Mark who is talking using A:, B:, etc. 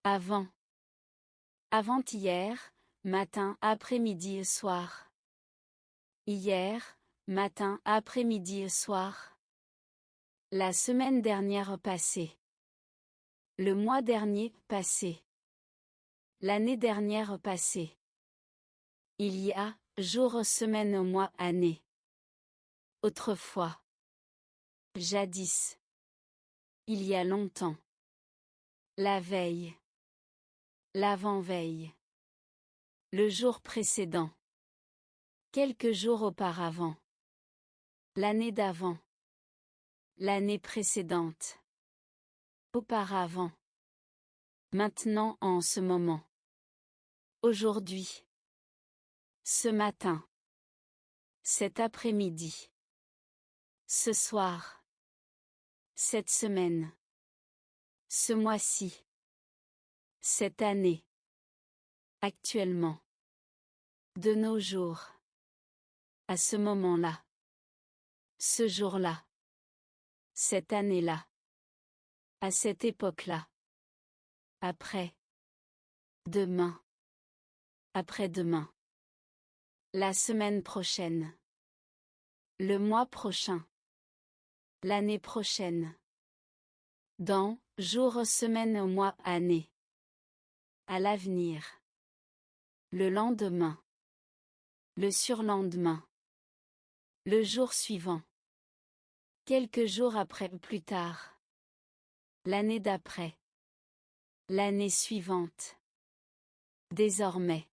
A: Avant. Avant-hier, matin, après-midi et soir. Hier, matin, après-midi et soir. La semaine dernière passée. Le mois dernier, passé. L'année dernière passée. Il y a, jour, semaine, mois, année. Autrefois. Jadis. Il y a longtemps. La veille. L'avant-veille. Le jour précédent. Quelques jours auparavant. L'année d'avant. L'année précédente. Auparavant. Maintenant, en ce moment. Aujourd'hui. Ce matin. Cet après-midi. Ce soir. Cette semaine. Ce mois-ci. Cette année. Actuellement. De nos jours. À ce moment-là. Ce jour-là. Cette année-là. À cette époque-là. Après. Demain. Après-demain. La semaine prochaine. Le mois prochain. L'année prochaine. Dans, jour, semaine, mois, année. À l'avenir. Le lendemain. Le surlendemain. Le jour suivant. Quelques jours après, plus tard. L'année d'après. L'année suivante. Désormais.